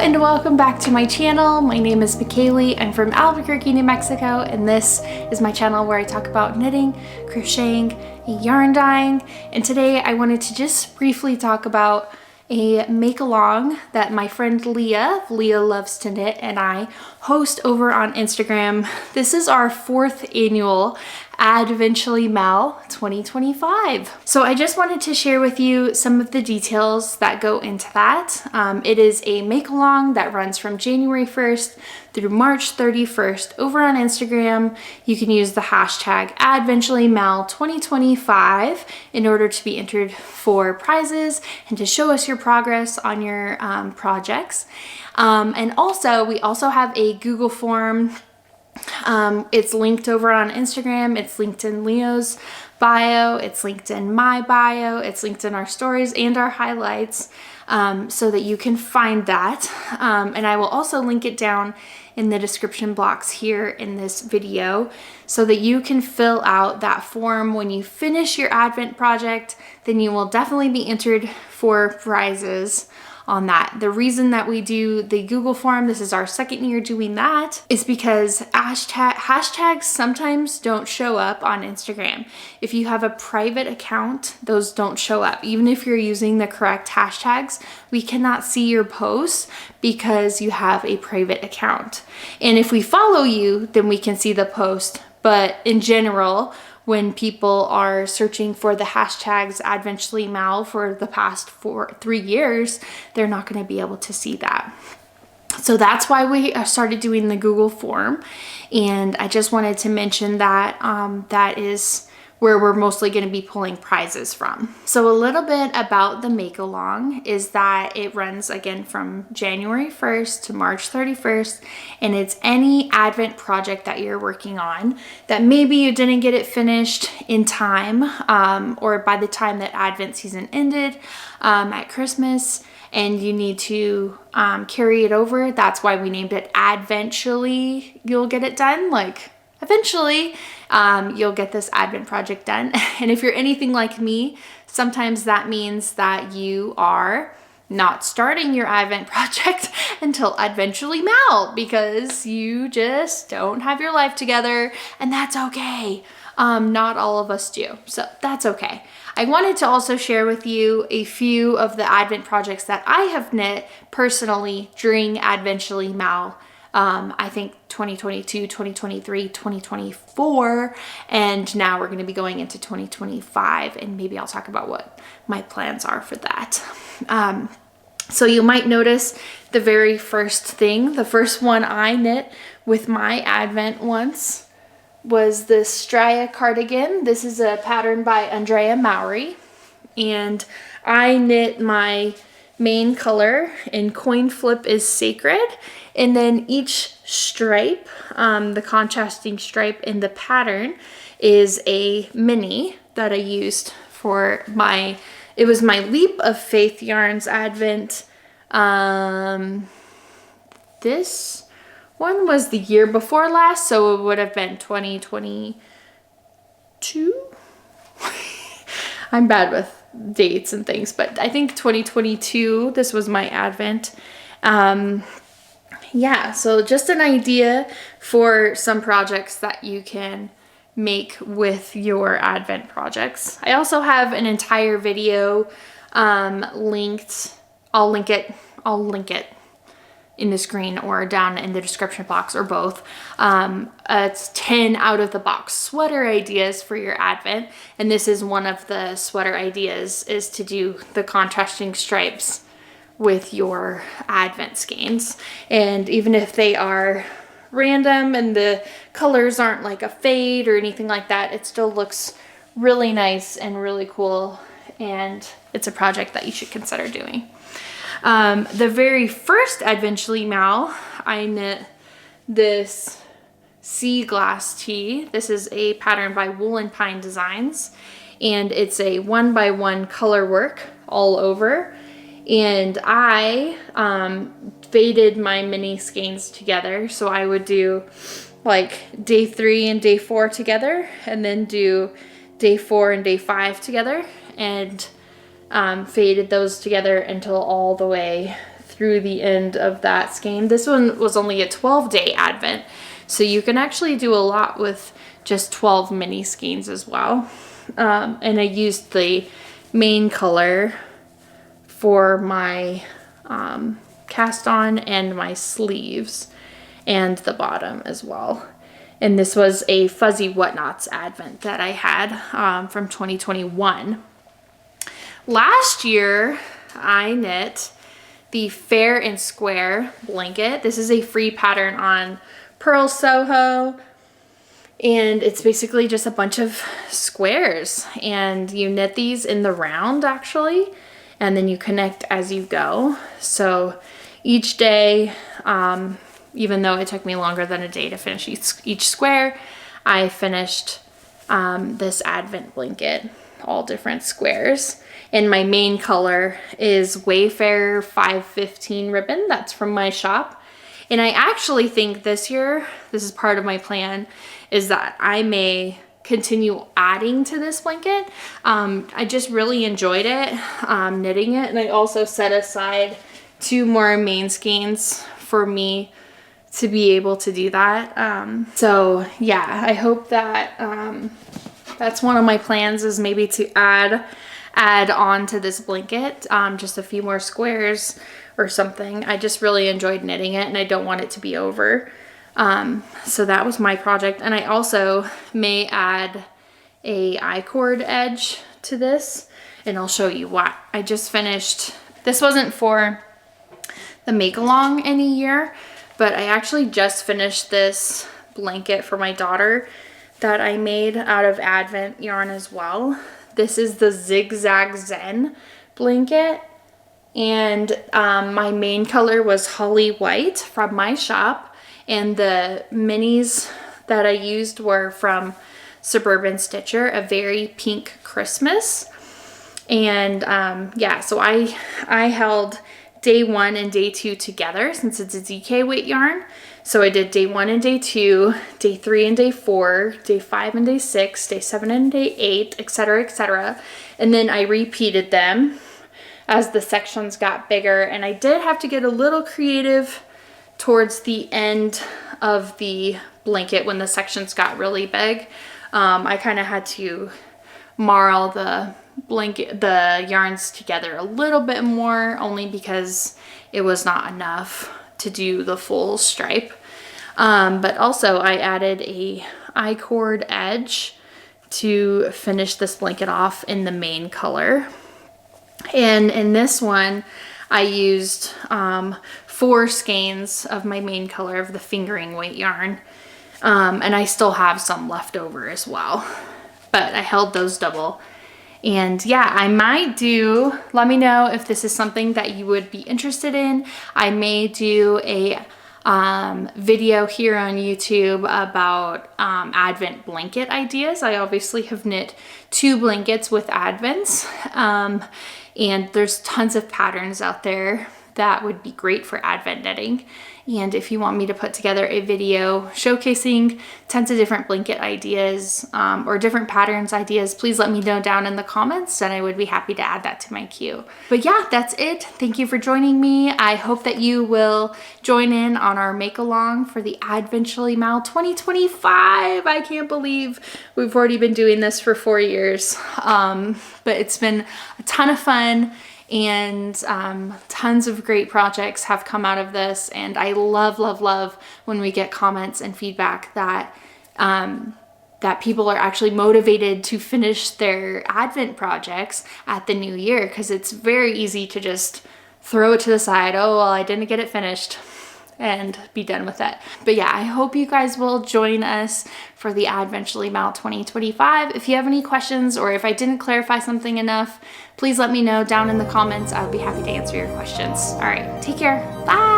and welcome back to my channel. My name is Michaeli. I'm from Albuquerque, New Mexico, and this is my channel where I talk about knitting, crocheting, and yarn dyeing. And today I wanted to just briefly talk about a make-along that my friend Leah Loves to Knit, and I host over on Instagram. This is our 4th annual Adventually Mal 2025. So I just wanted to share with you some of the details that go into that. It is a make-along that runs from January 1st through March 31st over on Instagram. You can use the hashtag AdventuallyMal 2025 in order to be entered for prizes and to show us your progress on your projects. And also, we also have a Google form. It's linked over on Instagram. It's linked in Leo's bio. It's linked in my bio. It's linked in our stories and our highlights, so that you can find that. And I will also link it down in the description box here in this video so that you can fill out that form when you finish your Advent project. Then you will definitely be entered for prizes on that. The reason that we do the Google form, this is our 2nd year doing that, is because hashtags sometimes don't show up on Instagram. If you have a private account, those don't show up. Even if you're using the correct hashtags, we cannot see your posts because you have a private account. And if we follow you, then we can see the post. But in general, when people are searching for the hashtags AdventuallyMal for the past 3 years, they're not going to be able to see that. So that's why we started doing the Google form. And I just wanted to mention that that is where we're mostly going to be pulling prizes from. So a little bit about the make along is that it runs again from January 1st to March 31st, and it's any Advent project that you're working on that maybe you didn't get it finished in time, or by the time that Advent season ended at Christmas, and you need to carry it over. That's why we named it Adventually. You'll get it done, like eventually you'll get this Advent project done. And if you're anything like me, sometimes that means that you are not starting your Advent project until Adventually Mal because you just don't have your life together, and that's okay. Not all of us do, so that's okay. I wanted to also share with you a few of the Advent projects that I have knit personally during Adventually Mal. I think 2022, 2023, 2024, and now we're going to be going into 2025, and maybe I'll talk about what my plans are for that. So you might notice the very first thing, the first one I knit with my Advent once was the Stria Cardigan. This is a pattern by Andrea Mowry, and I knit my main color in Coin Flip is Sacred, and then each stripe, the contrasting stripe in the pattern, is a mini that I used for it was my Leap of Faith Yarns Advent. This one was the year before last, so it would have been 2022. I'm bad with dates and things, but I think 2022, this was my Advent. Yeah, so just an idea for some projects that you can make with your Advent projects. I also have an entire video linked. I'll link it in the screen or down in the description box, or both. It's 10 out of the box sweater ideas for your Advent, and this is one of the sweater ideas, is to do the contrasting stripes with your Advent skeins. And even if they are random and the colors aren't like a fade or anything like that, it still looks really nice and really cool, and it's a project that you should consider doing. The very first Adventually Mal, I knit this Sea Glass Tee. This is a pattern by Wool and Pine Designs, and it's a 1x1 color work all over. And I faded my mini skeins together, so I would do like day 3 and day 4 together, and then do day 4 and day 5 together, and faded those together until all the way through the end of that skein. This one was only a 12-day advent, so you can actually do a lot with just 12 mini skeins as well. And I used the main color for my cast on and my sleeves and the bottom as well. And this was a Fuzzy Whatnots advent that I had from 2021. Last year, I knit the Fair and Square blanket. This is a free pattern on Purl Soho, and it's basically just a bunch of squares, and you knit these in the round actually, and then you connect as you go. So each day, even though it took me longer than a day to finish each square, I finished this advent blanket, all different squares. And my main color is Wayfarer 515 ribbon. That's from my shop. And I actually think this year, this is part of my plan, is that I may continue adding to this blanket. I just really enjoyed it, knitting it. And I also set aside 2 more main skeins for me to be able to do that. So yeah, I hope that that's one of my plans, is maybe to add on to this blanket, just a few more squares or something. I just really enjoyed knitting it, and I don't want it to be over. So that was my project. And I also may add a I-cord edge to this, and I'll show you why. I just finished, this wasn't for the make along in a year, but I actually just finished this blanket for my daughter that I made out of Advent yarn as well. This is the Zigzag Zen Blanket, and my main color was Holly White from my shop, and the minis that I used were from Suburban Stitcher, a very pink Christmas. And yeah, so I held day 1 and day 2 together since it's a DK weight yarn. So I did day 1 and day 2, day 3 and day 4, day 5 and day 6, day 7 and day 8, etc., etc. And then I repeated them as the sections got bigger. And I did have to get a little creative towards the end of the blanket when the sections got really big. I kind of had to marl the yarns together a little bit more, only because it was not enough to do the full stripe. But also I added a I-cord edge to finish this blanket off in the main color. And in this one, I used 4 skeins of my main color of the fingering weight yarn. And I still have some left over as well, but I held those double. And yeah, I might do, let me know if this is something that you would be interested in. I may do a video here on YouTube about Advent blanket ideas. I obviously have knit 2 blankets with Advents, and there's tons of patterns out there that would be great for Advent knitting. And if you want me to put together a video showcasing tons of different blanket ideas or different patterns ideas, please let me know down in the comments, and I would be happy to add that to my queue. But yeah, that's it. Thank you for joining me. I hope that you will join in on our make along for the Advently Mal 2025. I can't believe we've already been doing this for 4 years, but it's been a ton of fun. And tons of great projects have come out of this, and I love when we get comments and feedback that that people are actually motivated to finish their Advent projects at the new year, because it's very easy to just throw it to the side. Oh, well, I didn't get it finished, and be done with it. But yeah, I hope you guys will join us for the Advently Mal 2025. If you have any questions, or if I didn't clarify something enough, please let me know down in the comments. I'll be happy to answer your questions. All right, take care. Bye.